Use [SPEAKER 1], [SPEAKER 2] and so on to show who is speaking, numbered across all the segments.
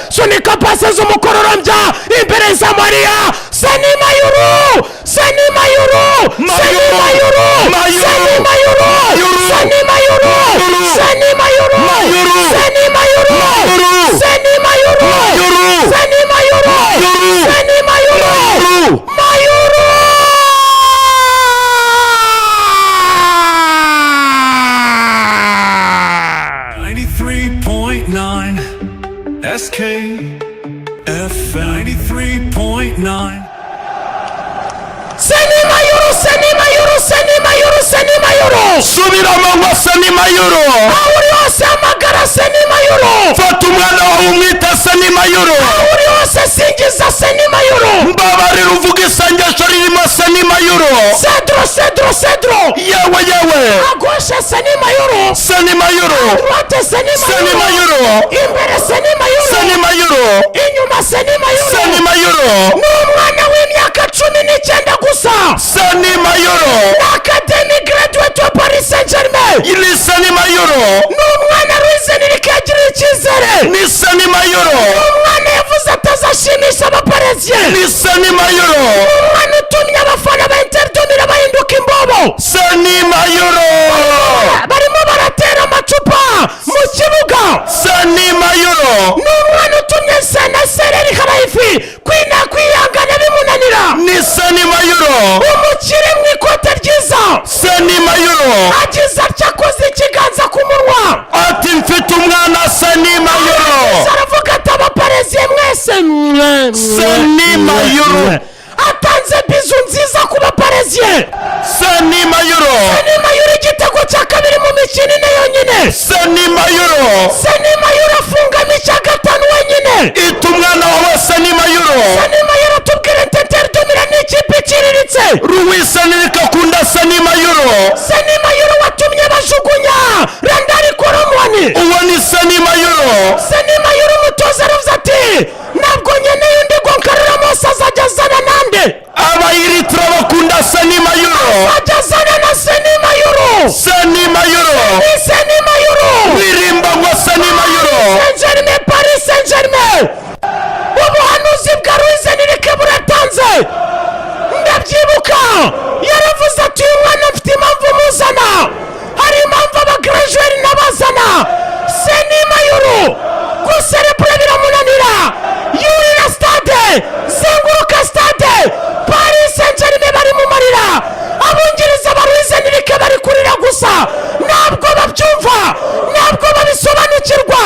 [SPEAKER 1] sunika pase z'umukororombya imbere za Maria. Seni Mayuru, Seni Mayuru, Seni Mayuru, Seni Mayuru, Seni Mayuru, Seni Mayuru, Seni Mayuru, Seni Mayuru, Seni Mayuru, Seni Mayuru, Mayuru.
[SPEAKER 2] 93.9 SK FM 93.9.
[SPEAKER 1] Seni Mayuru, Seni Mayuru, Seni Mayuru, Seni Mayuru.
[SPEAKER 3] Subira mangwa Seni Mayuru.
[SPEAKER 1] Auri ose amagara Seni Mayuru.
[SPEAKER 3] Fata umwana wawe umwita Seni Mayuru.
[SPEAKER 1] Auri ose singiza Seni Mayuru.
[SPEAKER 3] Mbabarira uvuga isengesho ririmo Seni Mayuru.
[SPEAKER 1] Cedro, Cedro, Cedro.
[SPEAKER 3] Yewe yewe.
[SPEAKER 1] Agoshe Seni Mayuru.
[SPEAKER 3] Seni Mayuru.
[SPEAKER 1] Droite Seni Mayuru.
[SPEAKER 3] Seni Mayuru.
[SPEAKER 1] Imbere Seni Mayuru.
[SPEAKER 3] Seni Mayuru.
[SPEAKER 1] Inyuma Seni Mayuru.
[SPEAKER 3] Seni Mayuru.
[SPEAKER 1] N'umwana w'imyaka 19 gusa.
[SPEAKER 3] Seni Mayuru.
[SPEAKER 1] Academy graduate wa Paris Saint-Germain.
[SPEAKER 3] Ni Seni Mayuru.
[SPEAKER 1] N'umwana Ruizeniri kagirira icyizere.
[SPEAKER 3] Ni Seni Mayuru.
[SPEAKER 1] N'umwana yavuze atazashimisha abaparisien.
[SPEAKER 3] Ni Seni Mayuru.
[SPEAKER 1] N'umwana utumye abafana ba Inter domira bahinduka imbobo.
[SPEAKER 3] Seni Mayuru.
[SPEAKER 1] Barimo baratera amacupa mu kibuga.
[SPEAKER 3] Seni Mayuru.
[SPEAKER 1] N'umwana utumye Senesereri Khalifi kwiyangana bimunanira.
[SPEAKER 3] Ni Seni Mayuru.
[SPEAKER 1] Umukire mu ikote ryiza.
[SPEAKER 3] Seni Mayuru.
[SPEAKER 1] Agize atya akoze ikiganza ku munwa.
[SPEAKER 3] Ati mfite umwana Seni Mayuru.
[SPEAKER 1] Aravuga ati abaparisien mwese.
[SPEAKER 3] Seni Mayuru.
[SPEAKER 1] Atanze bizu nziza ku baparisien.
[SPEAKER 3] Seni Mayuru.
[SPEAKER 1] Seni Mayuru igitego cya kabiri mu mikino ine yonyine.
[SPEAKER 3] Seni Mayuru.
[SPEAKER 1] Seni Mayuru afungamo icya gatanu wenyine.
[SPEAKER 3] Ita umwana wawe Seni Mayuru.
[SPEAKER 1] Seni Mayuru tubwire Inter domira n'ikipe iciriritse.
[SPEAKER 3] Ruwisa nirikakunda Seni Mayuru.
[SPEAKER 1] Seni Mayuru watumye bajugunya Randari Koromwani.
[SPEAKER 3] Uwo ni Seni Mayuru.
[SPEAKER 1] Seni Mayuru umutoza aravuze ati ntabwo nkeneye undi ngo Nkarira Mose azajya azana nande.
[SPEAKER 3] Abayiritra bakunda Seni Mayuru.
[SPEAKER 1] Azajya azana na Seni Mayuru.
[SPEAKER 3] Seni Mayuru.
[SPEAKER 1] Ni Seni Mayuru.
[SPEAKER 3] Wirimba ngo Seni Mayuru.
[SPEAKER 1] Saint-Germain, Paris Saint-Germain. Ubuhanuzi bwa Ruizeniri buratanze. Ndabyibuka yaravuze ati uyu mwana mfite impamvu muzana. Hari impamvu abagraduate n'abazana. Seni Mayuru guserebura biramunanira. Yurira stade, zenguruka stade. Paris Saint-Germain bari mu marira. Abungiriza ba Ruizeniri bari kurira gusa. Ntabwo babyumva, ntabwo babisobanukirwa.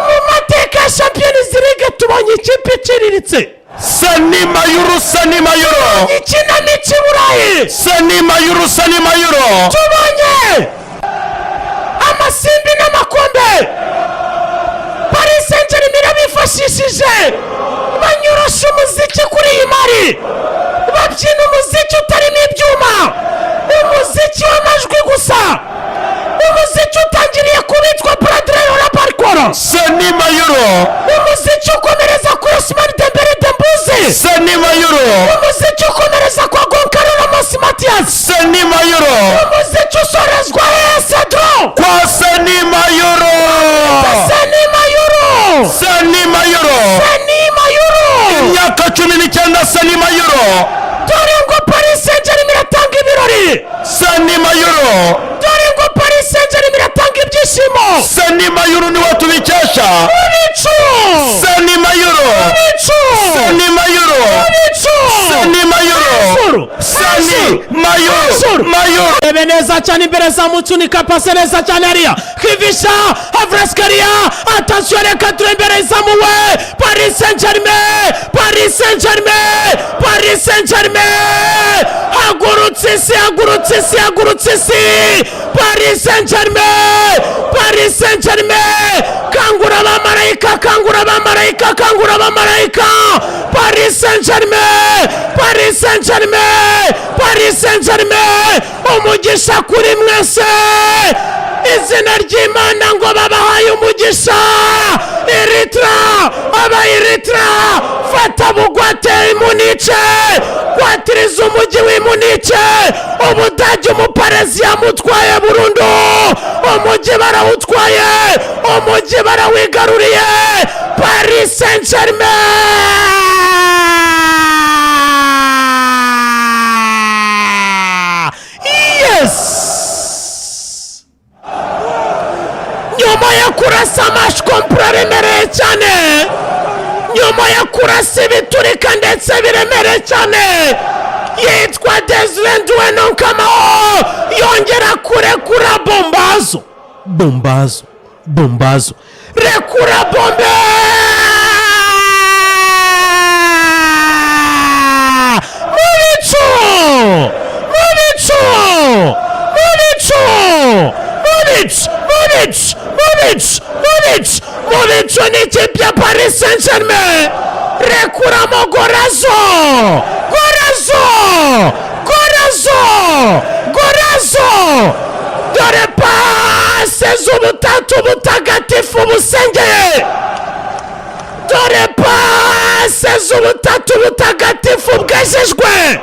[SPEAKER 1] Mu mateka ya Champions League tubonye ikipe iciriritse.
[SPEAKER 3] Seni Mayuru. Seni Mayuru.
[SPEAKER 1] Ikinamico i Burayi.
[SPEAKER 3] Seni Mayuru. Seni Mayuru.
[SPEAKER 1] Tubonye amasimbi n'amakombe. Paris Saint-Germain irabifashishije banyurusha umuziki kuri iyi mari. Babyina umuziki utarimo ibyuma, umuziki w'amajwi gusa, umuziki utangiriye kubitwa Bradley Ola Parkoro.
[SPEAKER 3] Seni Mayuru.
[SPEAKER 1] Umuziki ukomereza kuri Ousmane Dembele Dembuzi.
[SPEAKER 3] Seni Mayuru.
[SPEAKER 1] Umuziki ukomereza kwa Goncalo Ramos Matias.
[SPEAKER 3] Seni Mayuru.
[SPEAKER 1] Umuziki usorezwa Cedro.
[SPEAKER 3] Kwa Seni Mayuru.
[SPEAKER 1] Seni Mayuru.
[SPEAKER 3] Seni Mayuru.
[SPEAKER 1] Seni Mayuru.
[SPEAKER 3] Imyaka 19 Seni Mayuru.
[SPEAKER 1] Dore ngo Paris Saint-Germain iratanga ibirori.
[SPEAKER 3] Seni Mayuru.
[SPEAKER 1] Dore ngo Paris Saint-Germain iratanga ibyishimo.
[SPEAKER 3] Seni Mayuru niwe tubikesha.
[SPEAKER 1] Ubicu.
[SPEAKER 3] Seni Mayuru.
[SPEAKER 1] Ubicu.
[SPEAKER 3] Seni Mayuru.
[SPEAKER 1] Ubicu.
[SPEAKER 3] Seni Mayuru. Seni Mayuru. Mayuru.
[SPEAKER 1] Ebeneza cyane imbere za Mutsunika pase neza cyane hariya. Kivisha Havraskaria. Attention reka ture imbere izamuwe. Paris Saint-Germain. Paris Saint-Germain. Paris Saint-Germain. Hagurutse isi, hagurutse isi, hagurutse isi. Paris Saint-Germain. Paris Saint-Germain. Kangura abamarayika, kangura abamarayika, kangura abamarayika. Paris Saint-Germain. Paris Saint-Germain. Paris Saint-Germain. Umugisha kuri mwese. Izina ry'Imana ngo babahaye umugisha. Eritra, aba Eritra, fata bugwate Munich, kwatiriza umujyi w'Munich. Ubudage umuparezi yamutwaye burundu. Umujyi barawutwaye, umujyi barawigaruriye. Paris Saint-Germain. Yes, nyuma ya kurasa amashkompura aremereye cyane, nyuma ya kurasa ibiturika ndetse biremereye cyane, yitwa Desire Nduwenonkamaho yongera kurekura bombazo, rekura bombe Mubicu ni ikipe ya Paris Saint-Germain, rekuramo Gorazo, dore pase z'ubutatu butagatifu busengeye, dore pase z'ubutatu butagatifu bwejejwe,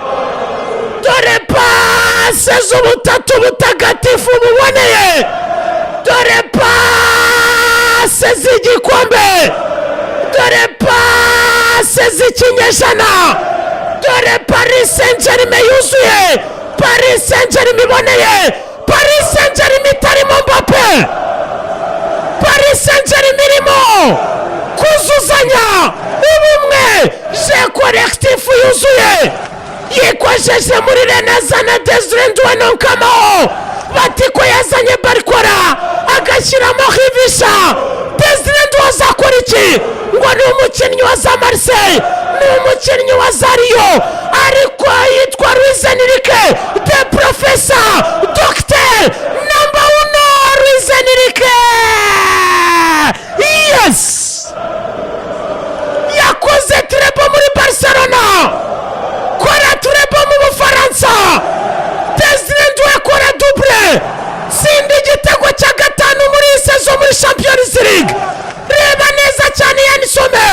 [SPEAKER 1] dore pase z'ubutatu butagatifu buboneye, dore pase z'igikombe, dore pase z'ikinyejana, dore Paris Saint-Germain yuzuye, Paris Saint-Germain iboneye, Paris Saint-Germain itarimo Mbappe, Paris Saint-Germain irimo kuzuzanya ubumwe, je collectif yuzuye, yikojeje muri Reneza na Desire Nduwenonkamaho, bati ko yazanye Barikora agashyiramo Hivisha. Desire Nduwa azakora iki? Ngo ni umukinnyi wa za Marseille, ni umukinnyi wa za Rio, ariko yitwa Luis Enrique de Professor Docteur number 1 Luis Enrique. Yes, yakoze turebo muri Barcelona, kora turebo mu Bufaransa, Desire Nduwa akora double, sindi igitego cya gatanu muri sezo muri Champions League. Reba neza cyane Yanisome,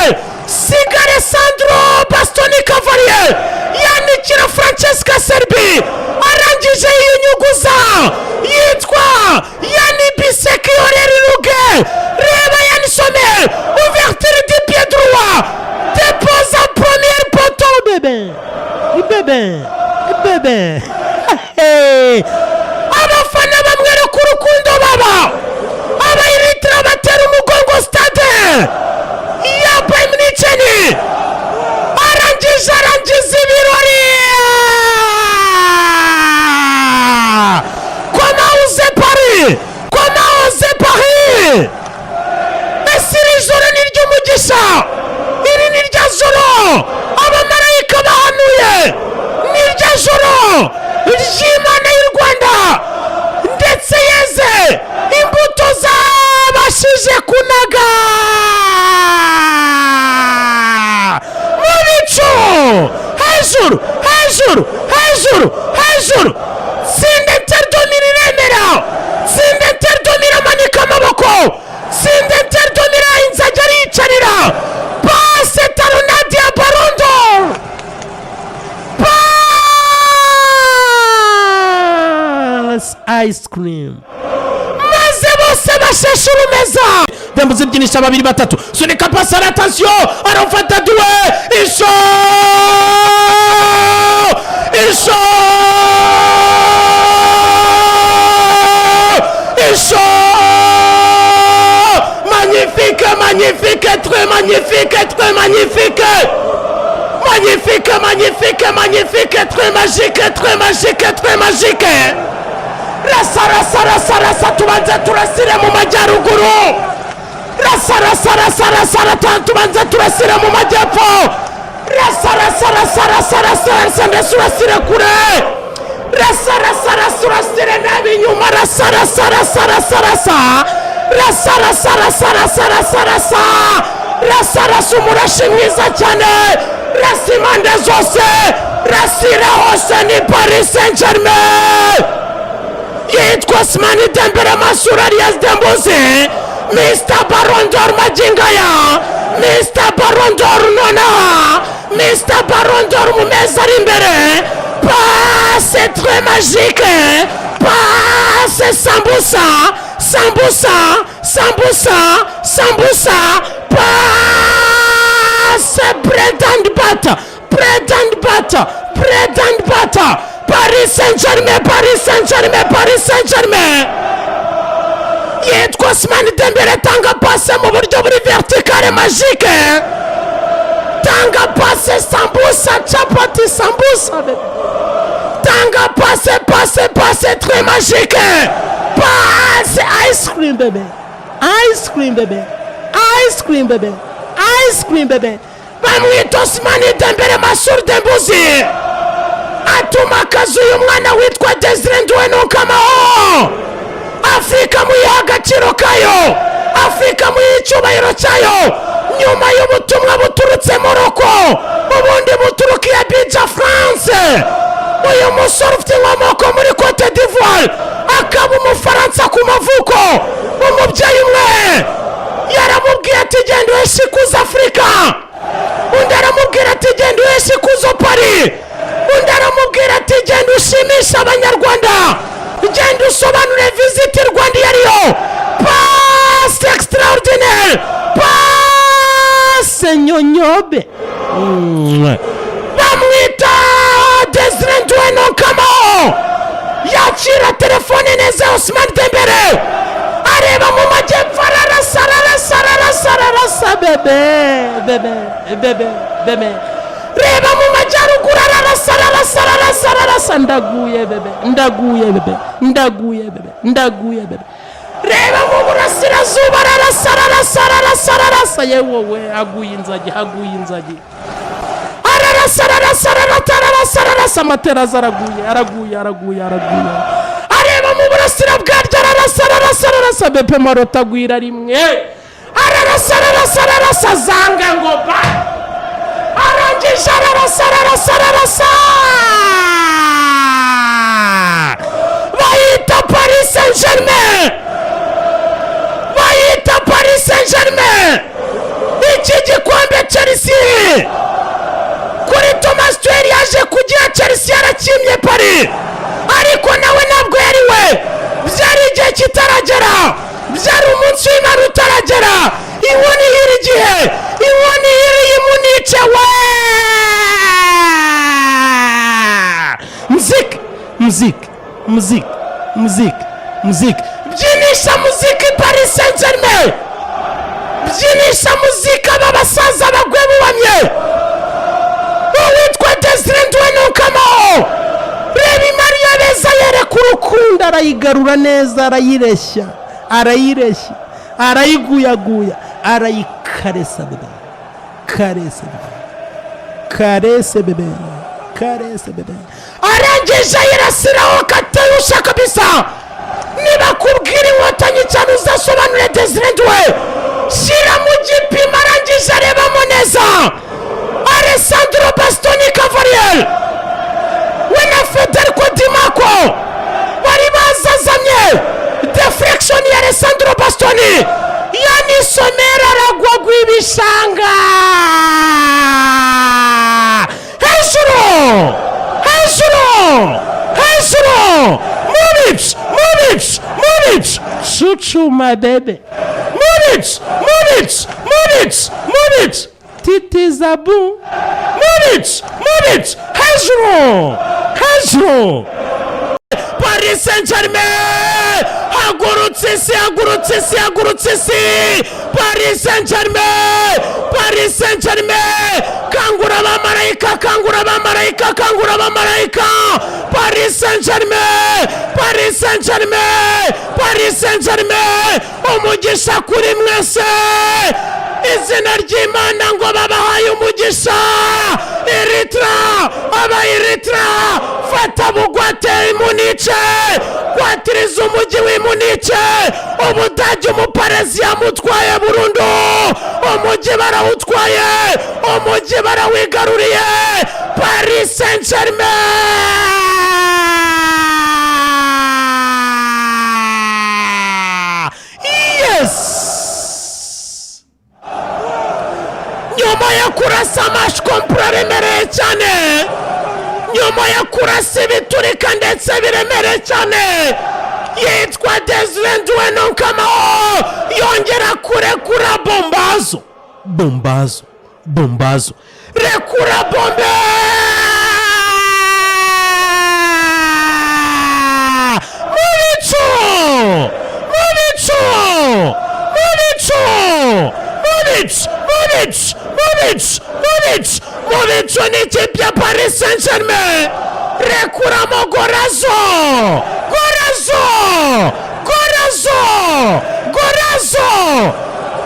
[SPEAKER 1] sigare Sandro Bastoni Cavalier, yanikira Francesca Serbi, arangije yinyuguza, yitwa Yani Biseki Oreri Ruge. Reba Yanisome, ouverture du pied droit, dépose en première poteau. Bébé. Abafana bamwereka urukundo baba, abayiritira batera umugongo stade ya Bayern Munich, arangiza ibirori. Comment oser Paris? Ese iri joro ni iry'umugisha, iri ni rya joro abamarayika bahanuye, ni rya joro ry'Imana y'u Rwanda, ndetse yeze imbuto zabashije kunaga mu bicu, hejuru. Sinde Terdomira iremera, Sinde Terdomira amanika amaboko, Sinde Terdomira inzajya ariyicarira, pase talonade ya Barondo, ice cream, maze bose basheshe urumeza. Dembuze ibyinisha babiri batatu, sunika pasara, attention, arafata duwe, isho magnifique, très magnifique, très magique, très magique. Rasa tubanza turasire mu majyaruguru, rasa tubanza turasire mu majyepfo, rasa turasire kure, rasa turasire nabi nyuma, rasa umurashi mwiza cyane, rasa impande zose, rasira hose ni Paris Saint-Germain. Yitwa Ousmane Dembele Masura Alias Dembozi, Mr. Ballon d'Or Majingaya, Mr. Ballon d'Or nonaha, Mr. Ballon d'Or mu mezi ari imbere, passe très magique, passe sambusa, passe butter, bread and butter. Paris Saint-Germain, Paris Saint-Germain, Paris Saint-Germain. Yitwa Ousmane Dembele, tanga passe mu buryo buri verticale magique. Tanga passe sambusa, chapati sambusa. Tanga passe très magique. Passe ice cream bébé. Ice cream bébé. Ice cream bébé. Ice cream bébé. Bamwita Ousmane Dembele Massour Dembuzi. Atuma kazi uyu mwana witwa Desire Nduwenonkamao. Afrika muyiha agaciro kayo, Afrika muyiha icyubahiro cyayo. Nyuma y'ubutumwa buturutse Morocco, ubundi buturuka iya Abidjan France, uyu musore ufite inkomoko muri Cote d'Ivoire akaba umufaransa ku mavuko. Umubyeyi umwe yaramubwiye ati genda uheshe ikuzo Afrika, undi aramubwira ati genda uheshe ikuzo Paris, undi aramubwira ati genda ushimisha Abanyarwanda, genda usobanure visiti Rwanda iyo ariyo. Passe extraordinaire, passe nyonyobe. Bamwita Desire Nduwenonkamao. Yakira telefone neza Ousmane Dembele, areba mu majyepfo, ararasa bebe. Reba mu majyaruguru, ararasa. Ndaguye bebe. Reba mu burasirazuba, ararasa. Yewe haguye inzagi. Ararasa. Amateraza araguye. Areba mu burasira bwaryo, ararasa. Bepe marota agwira rimwe. Ararasa. Zanga ngo ba. Arangije ararasa. Bayita Paris Saint-Germain. Iki gikombe Chelsea kuri Thomas Tuchel yaje kugira Chelsea yarakimye Paris, ariko nawe ntabwo yari we. Byari igihe kitaragera, byari umunsi w'Imana utaragera. Inkoni iri igihe, inkoni iri imunice we. Muziki. Byinisha muziki Paris Saint-Germain. Byinisha muziki aba basaza bagwe bubamye. Uwitwa Desire Nduwenonkamao. Reba Maria Beza yereka urukundo, arayigarura neza, arayireshya, arayiguyaguya, arayikaresa bebe. Karese bebe. Arangije ayirasiraho katayusha kabisa. Niba kubwira inkotanyi cyane uzasobanure Desire Nduwe. Shira mu gipimo, arangije arebamo neza. Alessandro Bastoni Cavalier we na Federico Di Marco bari bazazamye. Deflection ya Alessandro Bastoni yanisomera, aragwa gwibishanga. Hejuru. Move it. Chuchuma bebe. Move it. Titizabu. Move it. Hejuru. Paris Saint-Germain. Hagurutse isi. Paris Saint-Germain. Kangura abamarayika. Paris Saint-Germain. Umugisha kuri mwese. Izina ry'Imana ngo babahaye umugisha. Eritrea, fata bugwate Munice, kwatiriza umujyi w'Munice. Ubudage umuparezi yamutwaye burundu, umujyi barawutwaye, umujyi barawigaruriye. Paris Saint-Germain. Yes. Nyuma ya kurasa amashkompura aremereye cyane, nyuma ya kurasa ibiturika ndetse biremereye cyane, yitwa Desire Nduwenonkamao yongera kurekura bombazo. Rekura bombe. Mubicu ni ikipe ya Paris Saint-Germain. Rekuramo Gorazo.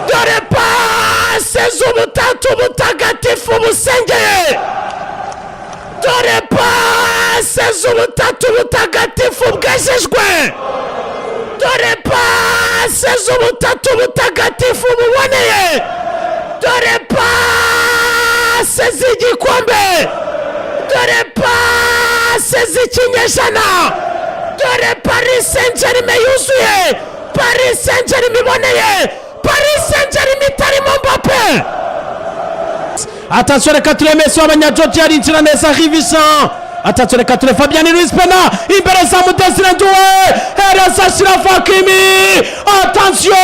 [SPEAKER 1] Dore pase z'ubutatu butagatifu busengeye. Dore pase z'ubutatu butagatifu bwejejwe. Dore pase z'ubutatu butagatifu buboneye. Dore pase z'igikombe. Dore pase z'ikinyejana. Dore Paris Saint-Germain yuzuye. Paris Saint-Germain iboneye. Paris Saint-Germain itarimo Mbappe.
[SPEAKER 3] Attention, reka turebe Messi w'abanyageorgia arinjira neza Rivishan. Attention, reka turebe Fabian Ruiz Pena imbere za Desire Doué. Hereza Achraf Hakimi. Attention.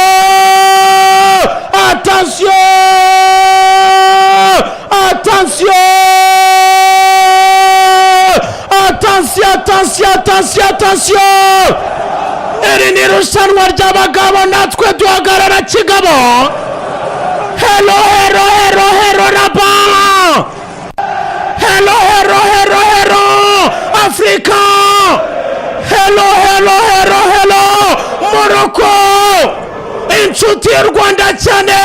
[SPEAKER 3] Iri ni irushanwa ry'abagabo natwe duhagarara kigabo. Hello Rabat. Hello Africa. Hello Morocco. Inshuti y'u Rwanda cyane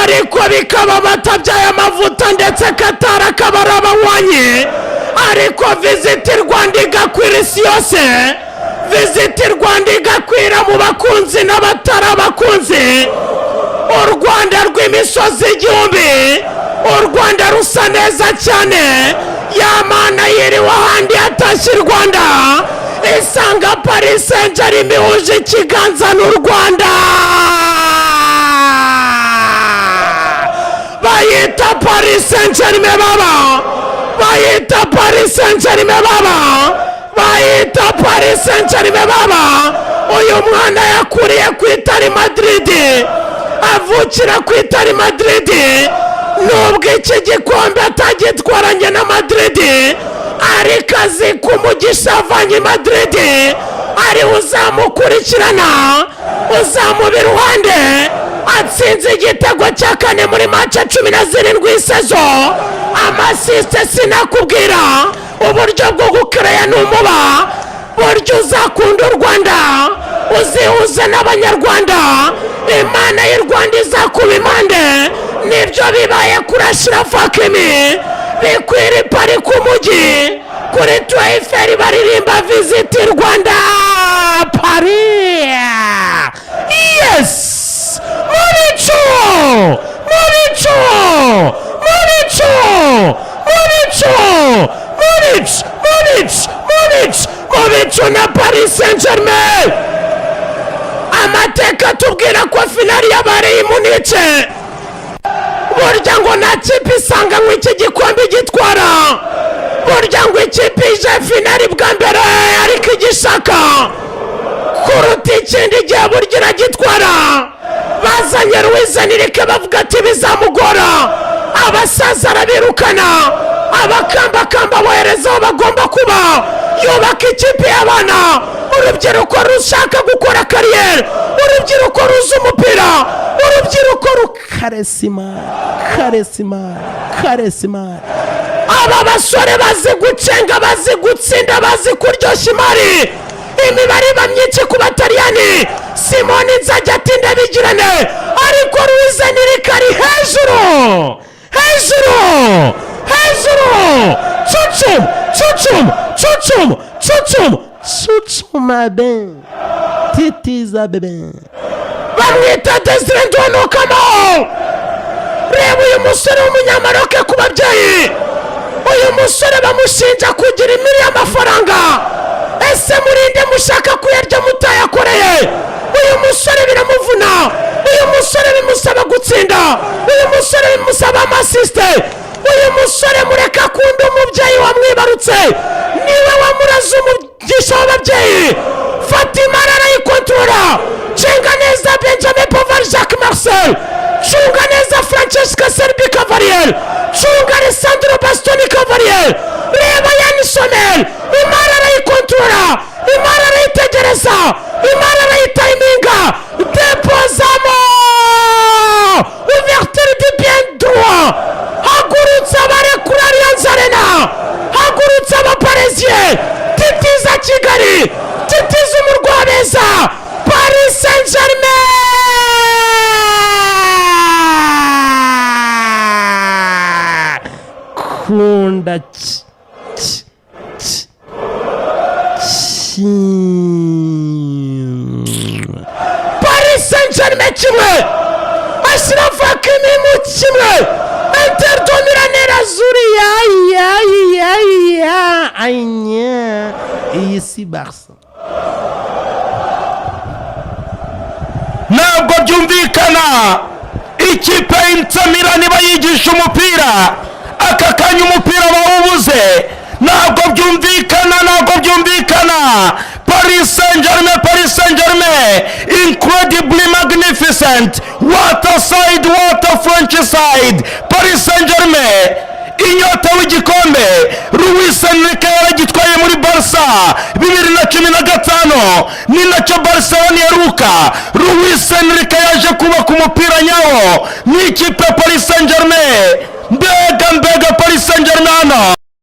[SPEAKER 3] ariko bikaba batabyaye amavuta ndetse Qatar akaba ari abanywanyi. Ariko Visit Rwanda igakwira isi yose. Visit Rwanda igakwira mu bakunzi n'abatari abakunzi. U Rwanda rw'imisozi igihumbi. U Rwanda rusa neza cyane. Yamana yiriwe ahandi atashye u Rwanda. Isanga Paris Saint-Germain ihuje ikiganza n'u Rwanda. Bayita Paris Saint-Germain baba. Uyu mwana yakuriye ku itari Madrid. Avukira ku itari Madrid. Nubwo iki gikombe atagitwaranye na Madrid, ariko azi ko umugisha avanye Madrid ari uzamukurikirana, uzamuba iruhande. Atsinze igitego cya kane muri mace 17 isezo. Amasiste sinakubwira. Uburyo bwo gukereya n'umuba. Buryo uzakunda u Rwanda, uzihuza n'abanyarwanda. Imana y'u Rwanda izakuba impande. Nibyo bibaye kuri Achraf Hakimi. Bikwira pari ku mujyi. Kuri Tour Eiffel baririmba Visit Rwanda Paris. Yes! Mubicu na Paris Saint-Germain. Amateka tubwira ko finali yabaye Munich. Burya ngo nta kipe isanga nk'iki gikombe gitwara. Burya ngo ikipe ije finali bwa mbere ariko igishaka kuruta ikindi gihe burya iragitwara. Bazanye Ruiz Enrique bavuga ati bizamugora. Abasaza arabirukana. Abakambakamba bohereza aho bagomba kuba. Yubaka ikipe y'abana. Urubyiruko rushaka gukora kariyeri. Urubyiruko ruzi umupira. Urubyiruko karesimari. Aba basore bazi gucenga, bazi gutsinda, bazi kuryoshya imari. Imibare iba myinshi ku Bataliyani. Simoni Nzajya atinda bigirane. Ariko Ruiz Enrique ari hejuru. Chuchuma ben. Titiza bebe. Bamwita Desire Doué kamo. Reba uyu musore w'umunyamaroke ku babyeyi. Uyu musore bamushinja kugira imiri y'amafaranga. Ese murinde mushaka kuyarya mutayakoreye. Uyu musore biramuvuna. Uyu musore bimusaba gutsinda. Uyu musore bimusaba amasiste. Uyu musore mureka akunda umubyeyi wamwibarutse. Niwe wamuraza umugisha w'ababyeyi. Fatima arayikontorora. Cenga neza Benjamin Pavard Jacques Marcel. Cunga neza Francesca Serbi Cavalier. Cunga Alessandro Bastoni Cavalier. Reba Yani Somel. Imara arayikontorora. Imara arayitegereza. Imara arayitayiminga. Depozamo. Ouverture ndagukunda Paris Saint-Germain kimwe, Ashraf Hakimi mu kimwe, Inter de Milan Razuri anya iyi si Barca.
[SPEAKER 1] Ntabwo byumvikana ikipe y'Inter Milan bayigisha umupira, aka kanya umupira bawubuze. Ntabwo byumvikana Paris Saint-Germain incredibly magnificent, what a side, what a French side. Paris Saint-Germain inyota w'igikombe Luis Enrique yaragitwaye muri Barca 2015, ni nacyo Barcelona yaruka. Luis Enrique yaje kubaka umupira nyawo n'ikipe Paris Saint-Germain. Mbega Paris Saint-Germain